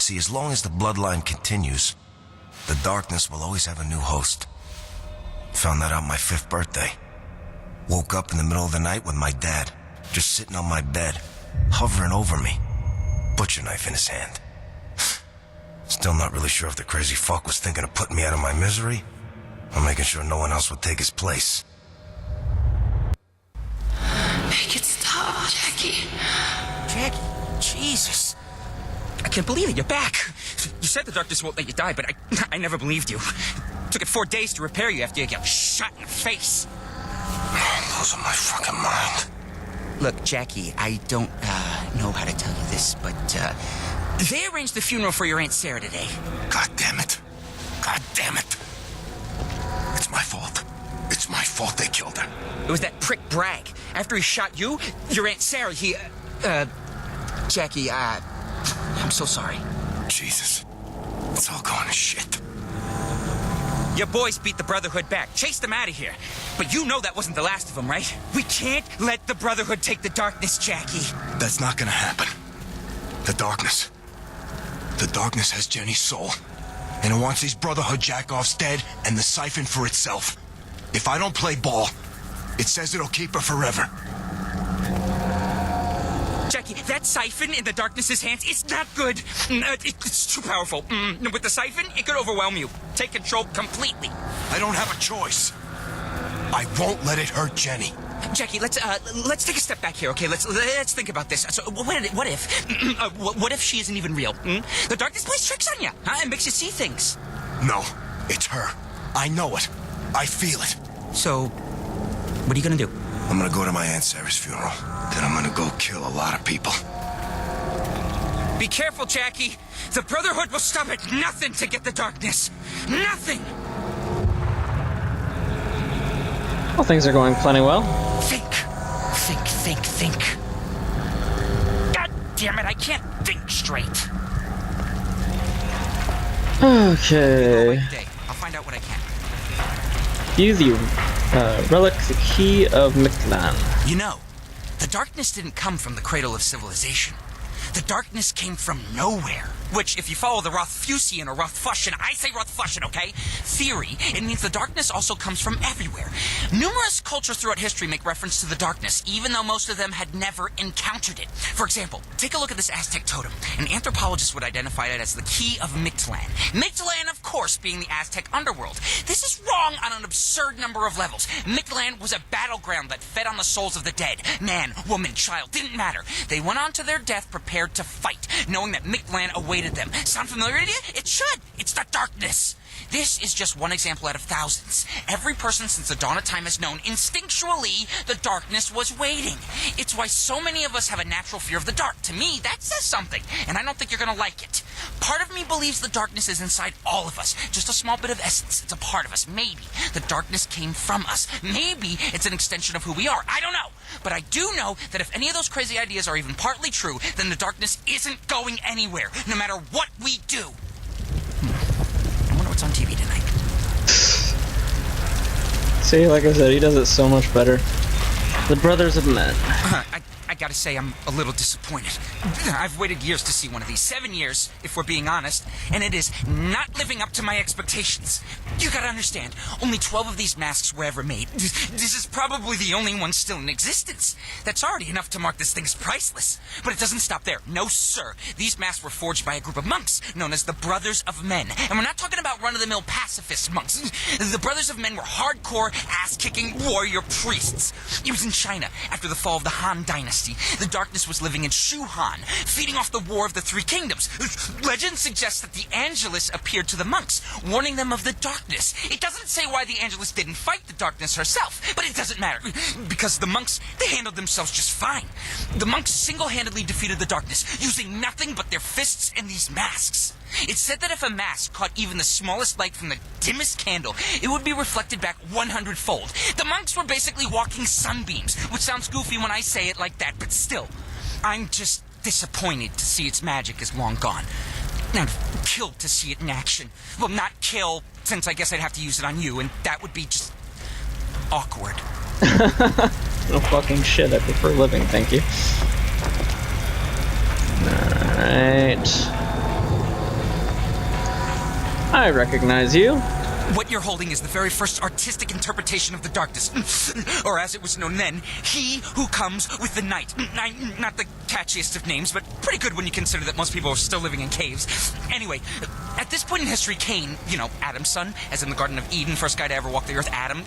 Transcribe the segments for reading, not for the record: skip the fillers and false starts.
See, as long as the bloodline continues, the darkness will always have a new host. Found that out my 5th birthday. Woke up in the middle of the night with my dad, just sitting on my bed, hovering over me, butcher knife in his hand. Still not really sure if the crazy fuck was thinking of putting me out of my misery, or making sure no one else would take his place. Make it stop, Jackie. Jackie, Jesus. I can't believe it, you're back. You said the darkness won't let you die, but I never believed you. Took it 4 days to repair you after you got shot in the face. I'm losing my fucking mind. Look, Jackie, I don't know how to tell you this, but they arranged the funeral for your Aunt Sarah today. God damn it. God damn it. It's my fault. It's my fault they killed her. It was that prick Bragg. After he shot you, your Aunt Sarah, Jackie, I'm so sorry. Jesus. It's all going to shit. Your boys beat the Brotherhood back, chased them out of here. But you know that wasn't the last of them, right? We can't let the Brotherhood take the darkness, Jackie. That's not gonna happen. The darkness has Jenny's soul. And it wants these Brotherhood jackoffs dead and the siphon for itself. If I don't play ball, it says it'll keep her forever. Jackie, that siphon in the darkness's hands is not good. It's too powerful. With the siphon, it could overwhelm you. Take control completely. I don't have a choice. I won't let it hurt Jenny. Jackie, let's take a step back here, okay? Let's think about this. So, what if she isn't even real? The darkness plays tricks on you, huh? It makes you see things. No, it's her. I know it. I feel it. So, what are you gonna do? I'm gonna go to my Aunt Sarah's funeral. Then I'm gonna go kill a lot of people. Be careful, Jackie. The Brotherhood will stop at nothing to get the darkness. Nothing! Well, things are going plenty well. Think. God damn it, I can't think straight. Okay. I'll find out what I can. View the relic, the key of Mictlan. You know, the darkness didn't come from the cradle of civilization. The darkness came from nowhere. Which, if you follow the Rothfusian or Rothfusian, I say Rothfusian, okay? Theory, it means the darkness also comes from everywhere. Numerous cultures throughout history make reference to the darkness, even though most of them had never encountered it. For example, take a look at this Aztec totem. An anthropologist would identify it as the key of Mictlan. Mictlan, of course, being the Aztec underworld. This is wrong on an absurd number of levels. Mictlan was a battleground that fed on the souls of the dead. Man, woman, child, didn't matter. They went on to their death prepared to fight, knowing that Mictlan awaited them. Sound familiar to you? It should. It's the darkness. This is just one example out of thousands. Every person since the dawn of time has known instinctually the darkness was waiting. It's why so many of us have a natural fear of the dark. To me, that says something, and I don't think you're gonna like it. Part of me believes the darkness is inside all of us. Just a small bit of essence. It's a part of us. Maybe the darkness came from us. Maybe it's an extension of who we are. I don't know. But I do know that if any of those crazy ideas are even partly true, then the darkness isn't going anywhere, no matter what we do. I wonder what's on TV tonight. See, like I said, he does it so much better. The Brothers of Men. I gotta say, I'm a little disappointed. I've waited years to see one of these. 7 years, if we're being honest, and it is not living up to my expectations. You gotta understand, only 12 of these masks were ever made. This is probably the only one still in existence. That's already enough to mark this thing as priceless. But it doesn't stop there. No, sir. These masks were forged by a group of monks known as the Brothers of Men. And we're not talking about run-of-the-mill pacifist monks. The Brothers of Men were hardcore, ass-kicking warrior priests. It was in China, after the fall of the Han Dynasty. The darkness was living in Shuhan, feeding off the War of the Three Kingdoms. Legend suggests that the Angelus appeared to the monks, warning them of the darkness. It doesn't say why the Angelus didn't fight the darkness herself, but it doesn't matter, because the monks, they handled themselves just fine. The monks single-handedly defeated the darkness, using nothing but their fists and these masks. It's said that if a mask caught even the smallest light from the dimmest candle, it would be reflected back 100-fold. The monks were basically walking sunbeams, which sounds goofy when I say it like that, but still, I'm just disappointed to see its magic is long gone. I'm killed to see it in action. Well, not kill, since I guess I'd have to use it on you, and that would be just awkward. No fucking shit, I prefer living, thank you. Alright. I recognize you. What you're holding is the very first artistic interpretation of the darkness. Or as it was known then, he who comes with the night. Not the catchiest of names, but pretty good when you consider that most people are still living in caves. Anyway, at this point in history, Cain, Adam's son, as in the Garden of Eden, first guy to ever walk the earth, Adam,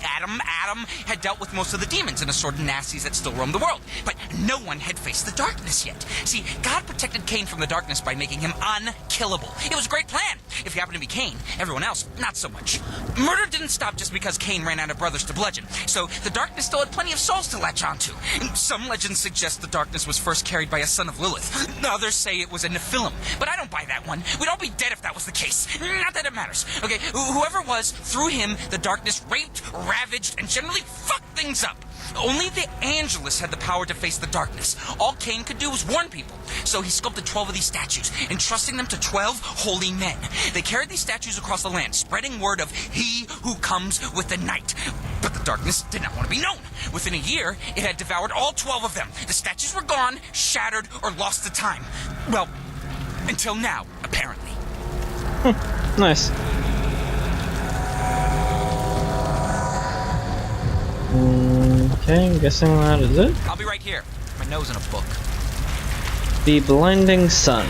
had dealt with most of the demons and assorted nasties that still roam the world. But no one had faced the darkness yet. See, God protected Cain from the darkness by making him unkillable. It was a great plan. If he happened to be Cain, everyone else, not so much. Murder didn't stop just because Cain ran out of brothers to bludgeon, so the darkness still had plenty of souls to latch onto. Some legends suggest the darkness was first carried by a son of Lilith. Others say it was a Nephilim, but I don't buy that one. We'd all be dead if that was the case. Not that it matters. Okay, whoever it was, through him, the darkness raped, ravaged, and generally fucked things up. Only the Angelus had the power to face the darkness. All Cain could do was warn people. So he sculpted 12 of these statues, entrusting them to 12 holy men. They carried these statues across the land, spreading word of he who comes with the night. But the darkness did not want to be known. Within a year, it had devoured all 12 of them. The statues were gone, shattered, or lost to time. Well, until now, apparently. Nice. Okay, I'm guessing that is it. I'll be right here. My nose in a book. The Blinding Sun.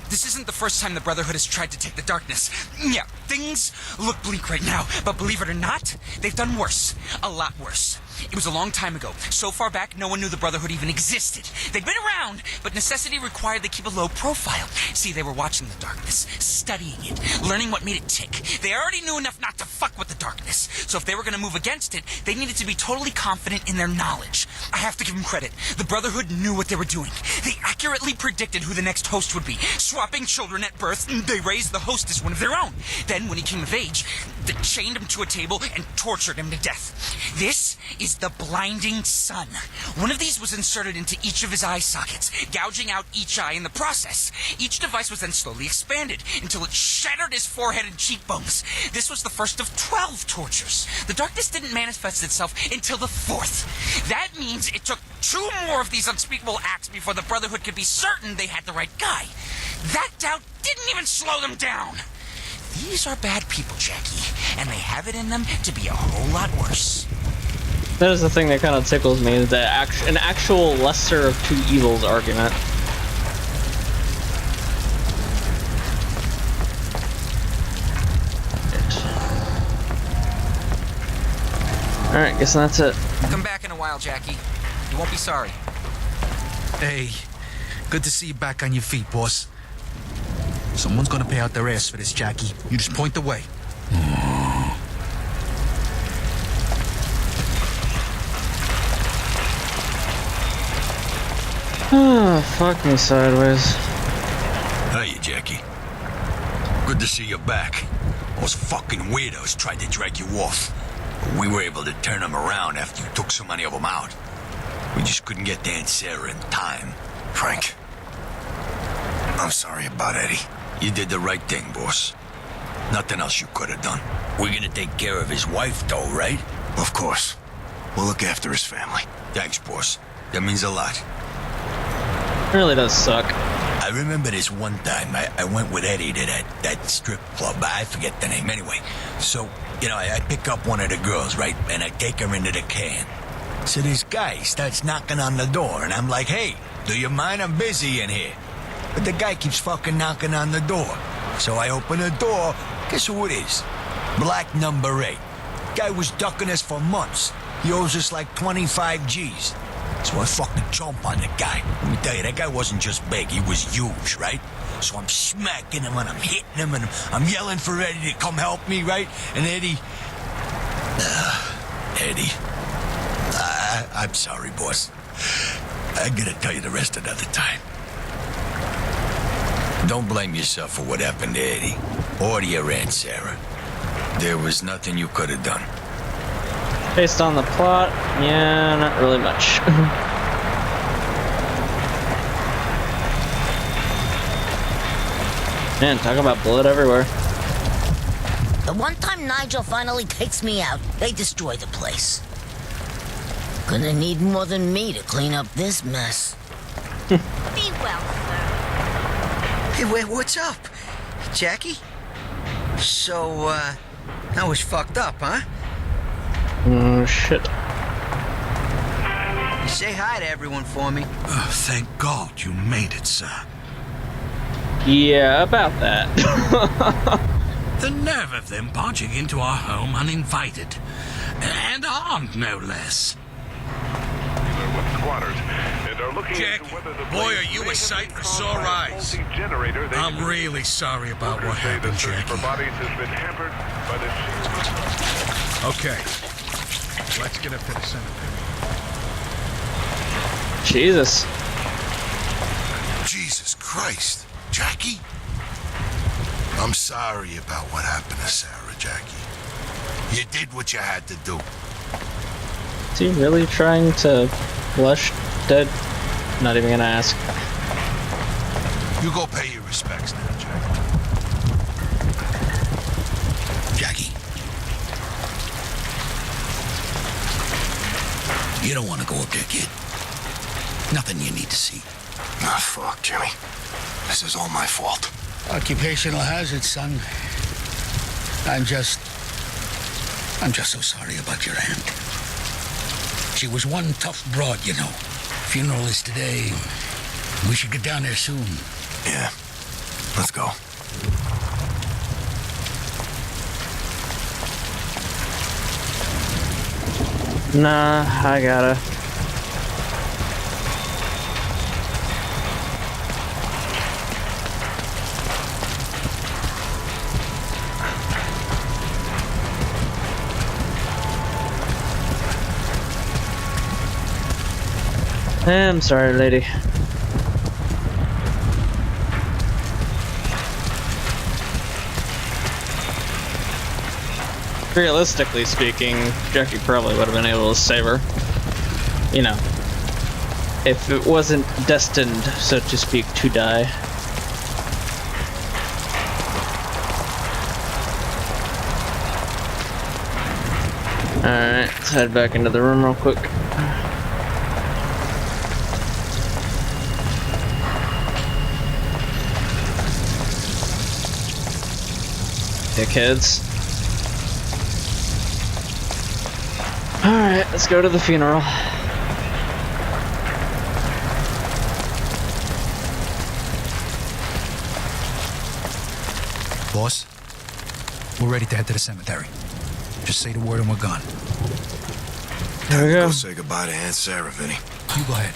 This isn't the first time the Brotherhood has tried to take the darkness. Yeah, things look bleak right now, but believe it or not, they've done worse. A lot worse. It was a long time ago. So far back, no one knew the Brotherhood even existed. They'd been around, but necessity required they keep a low profile. See, they were watching the darkness, studying it, learning what made it tick. They already knew enough not to fuck with the darkness. So if they were going to move against it, they needed to be totally confident in their knowledge. I have to give them credit. The Brotherhood knew what they were doing. They accurately predicted who the next host would be. Swapping children at birth, they raised the host as one of their own. Then, when he came of age, they chained him to a table and tortured him to death. This is the Blinding Sun. One of these was inserted into each of his eye sockets, gouging out each eye in the process. Each device was then slowly expanded until it shattered his forehead and cheekbones. This was the first of 12 tortures. The darkness didn't manifest itself until the 4th. That means it took 2 more of these unspeakable acts before the Brotherhood could be certain they had the right guy. That doubt didn't even slow them down. These are bad people, Jackie, and they have it in them to be a whole lot worse. That is the thing that kind of tickles me, is an actual lesser of two evils argument. Alright, guess that's it. Come back in a while, Jackie. You won't be sorry. Hey, good to see you back on your feet, boss. Someone's gonna pay out their ass for this, Jackie. You just point the way. Fuck me sideways. Hey, Jackie. Good to see you back. Those fucking weirdos tried to drag you off. But we were able to turn them around after you took so many of them out. We just couldn't get to Aunt Sarah in time. Frank, I'm sorry about Eddie. You did the right thing, boss. Nothing else you could have done. We're gonna take care of his wife, though, right? Of course. We'll look after his family. Thanks, boss. That means a lot. It really does suck. I remember this one time I went with Eddie to that strip club. I forget the name anyway. So, I pick up one of the girls, right? And I take her into the can. So this guy starts knocking on the door, and I'm like, hey, do you mind? I'm busy in here. But the guy keeps fucking knocking on the door. So I open the door. Guess who it is? Black number 8. Guy was ducking us for months. He owes us like 25 G's. So I fucking jump on the guy. Let me tell you, that guy wasn't just big, he was huge, right? So I'm smacking him and I'm hitting him and I'm yelling for Eddie to come help me, right? And Eddie... I'm sorry, boss. I'm gonna tell you the rest another time. Don't blame yourself for what happened to Eddie or to your Aunt Sarah. There was nothing you could have done. Based on the plot, yeah, not really much. Man, talk about blood everywhere. The one time Nigel finally takes me out, they destroy the place. Gonna need more than me to clean up this mess. Be well, sir. Hey, what's up? Jackie? So, that was fucked up, huh? Oh, shit. Say hi to everyone for me. Oh, thank God you made it, sir. Yeah, about that. The nerve of them barging into our home uninvited. And armed, no less. With squatters and are looking Jack, into whether the boy, blaze are you may a have sight been for caused sore by a eyes. faulty generator they I'm used. really sorry about what Workers say the happened, search for Jackie. bodies has been hampered by the sheer... Okay. Let's get up to the cemetery. Jesus. Jesus Christ. Jackie? I'm sorry about what happened to Sarah, Jackie. You did what you had to do. Is he really trying to flush dead? Not even gonna ask. You go pay your respects now, Jackie. Jackie. You don't want to go up there, kid. Nothing you need to see. Ah, fuck, Jimmy. This is all my fault. Occupational hazard, son. I'm just so sorry about your aunt. She was one tough broad, you know. Funeral is today. We should get down there soon. Yeah. Let's go. Nah, I gotta. I'm sorry, lady. Realistically speaking, Jackie probably would have been able to save her. You know, if it wasn't destined, so to speak, to die. Alright, let's head back into the room real quick. Dickheads. Alright, let's go to the funeral. Boss, we're ready to head to the cemetery. Just say the word and we're gone. There we go. Go say goodbye to Aunt Sarah, Vinny. You go ahead.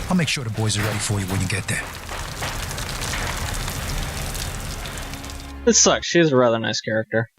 I'll make sure the boys are ready for you when you get there. This sucks. She's a rather nice character.